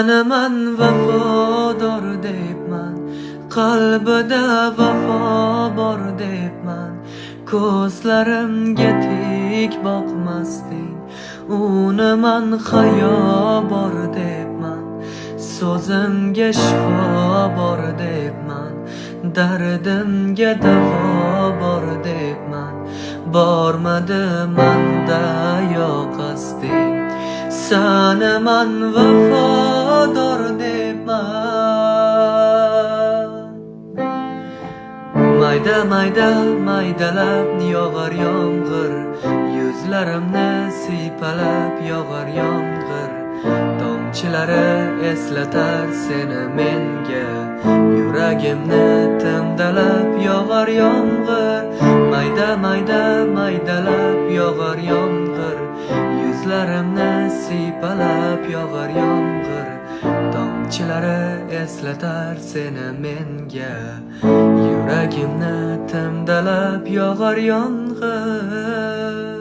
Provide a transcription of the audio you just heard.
Manaman vafodor debman, qalbida vafo bor debman. Ko'zlarimga tik boqmasding, uni man hayo bor debman. So'zimga shifo bor debman, dardimga davo bor debman. Bormadi manda yoqasding, sana man vafodor debman. Mayda mayda maydalab yog'ar yomg'ir, yuzlarimni siypalab yog'ar yomg'ir. Tomchilari eslatar seni menga, yuragimni timdalab yog'ar yomg'ir. Mayda mayda maydalab yog'ar yomg'ir, yuzlarimni siypalab yog'ar yomg'ir. Tomchilari eslatar seni menga, yuragimni timdalab yog'ar yomg'ir.